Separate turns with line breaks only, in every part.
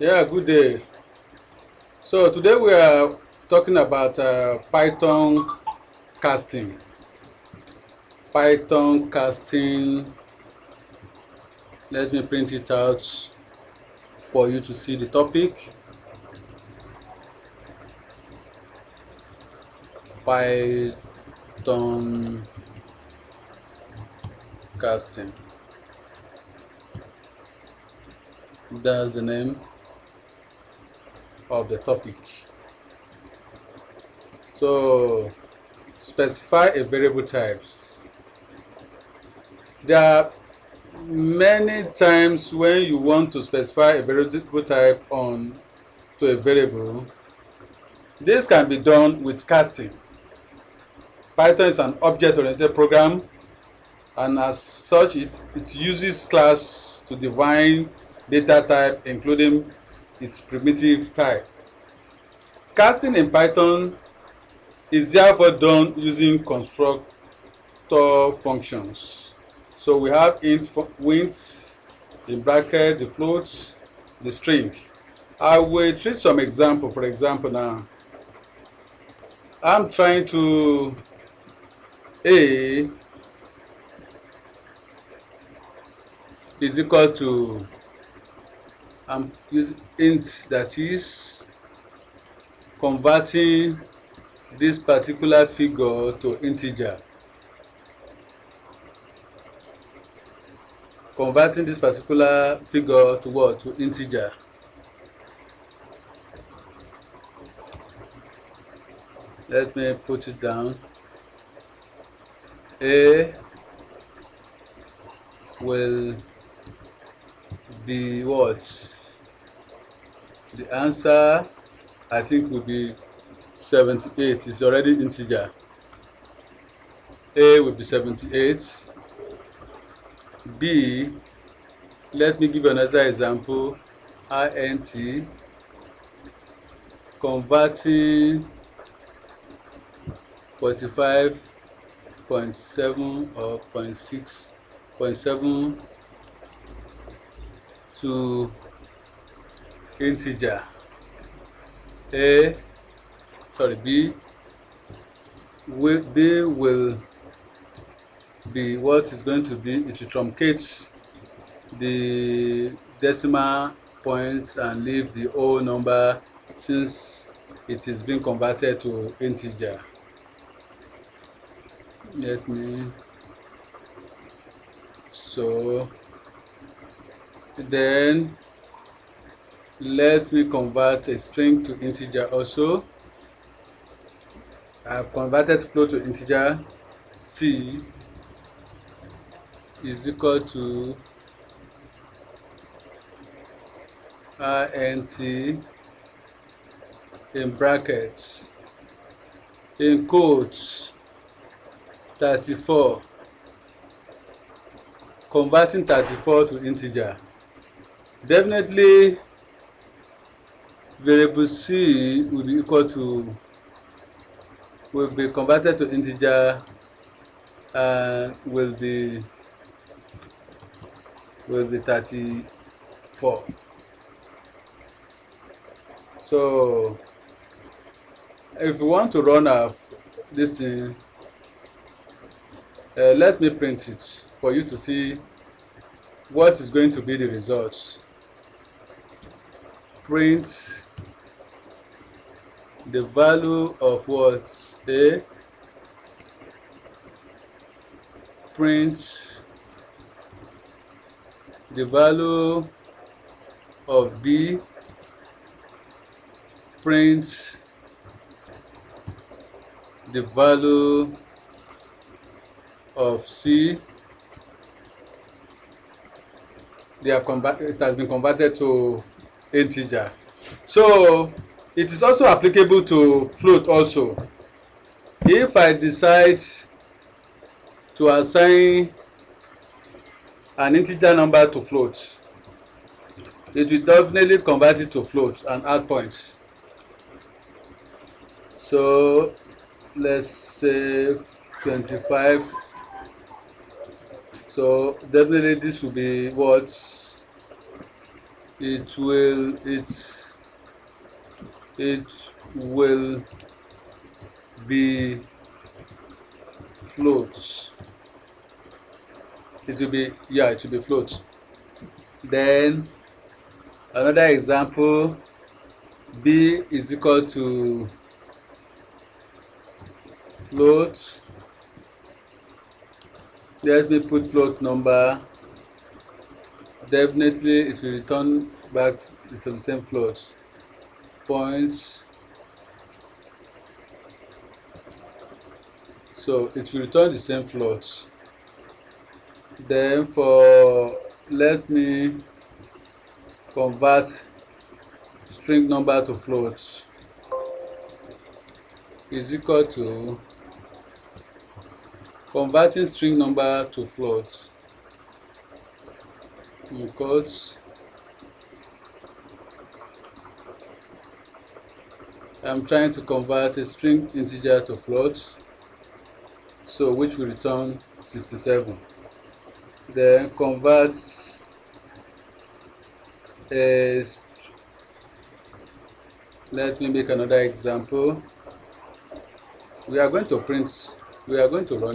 Yeah, good day. So today we are talking about Python casting. Python casting. Let me print it out for you to see the topic. Python casting. That's the name of the topic. So specify a variable type. There are many times when you want to specify a variable type on to a variable. This can be done with casting. Python is an object-oriented program, and as such it uses class to define data type, including its primitive type. Casting in Python is therefore done using constructor functions. So we have int, in bracket, the float, the string. I will treat some example. For example, now I'm trying to a is equal to I'm using int, that is converting this particular figure to integer. Converting this particular figure to what? To integer. Let me put it down. A will be what? The answer I think will be 78. It's already integer. A will be 78. B, let me give another example. int converting 45.7 or 0.6.7 to integer. B will be what is going to be, it will truncate the decimal point and leave the whole number since it is being converted to integer. Then let me convert a string to integer also. I have converted float to integer. C is equal to int in brackets, in quotes, 34, converting 34 to integer. Definitely variable c will be equal to, will be converted to integer and will be 34. So if you want to run this thing, let me print it for you to see what is going to be the result. Print the value of what? A. Print the value of B. Print the value of C. It has been converted to integer. So it is also applicable to float also. If I decide to assign an integer number to float, it will definitely convert it to float and add points. So let's say 25. So definitely this will be what? it will be float. It will be float. Then another example, b is equal to float. Let me put float number. Definitely it will return back to the same float. Points. So it will return the same float. Then let me convert string number to float is equal to converting string number to float in quotes. I'm trying to convert a string integer to float, so which will return 67. Then convert let me make another example. We are going to run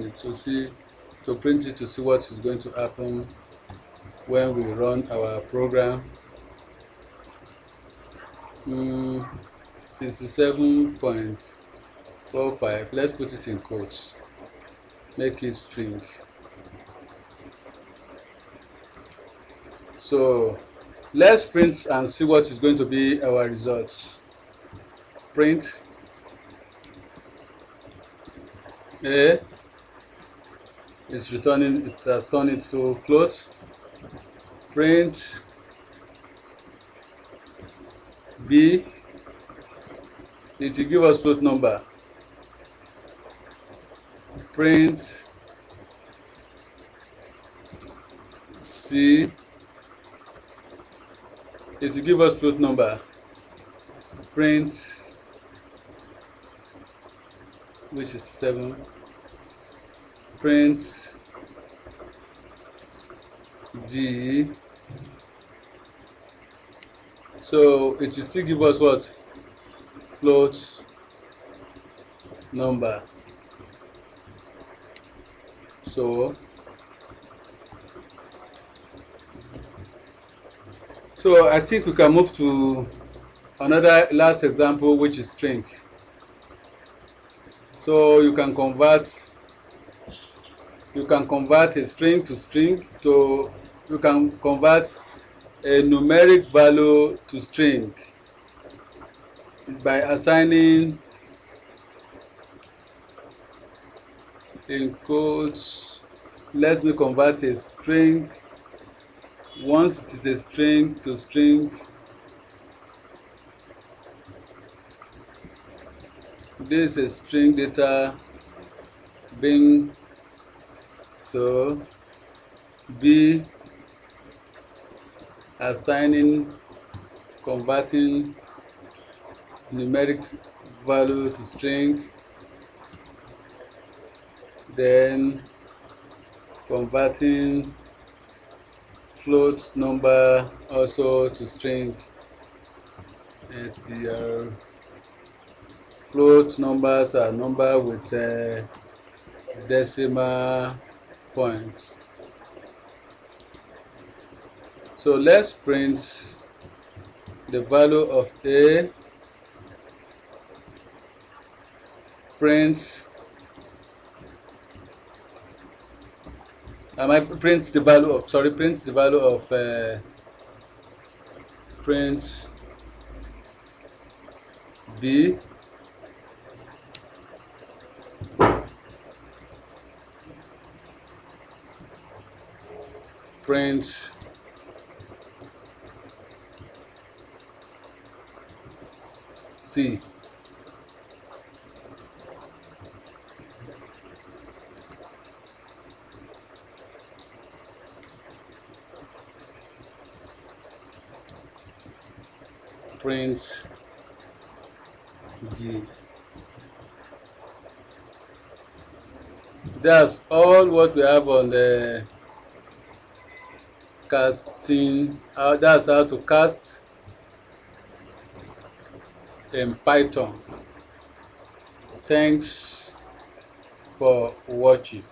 it to print it to see what is going to happen when we run our program. 67.45. Let's put it in quotes. Make it string. So let's print and see what is going to be our results. Print A is returning, it has turned it to float. Print B, it will give us float number. Print C, it will give us float number. Print, which is 7. Print D. So it will still give us what? Float number. So I think we can move to another last example, which is string. So you can convert a string to string. So you can convert a numeric value to string by assigning in quotes. Let me convert a string. Once it is a string to string, this is string data being, so B assigning, converting numeric value to string, then converting float number also to string. STR. Float numbers are number with decimal point. So let's print the value of A. Print print the value of print B. Print C. Print D. That's all what we have on the casting. That's how to cast in Python. Thanks for watching.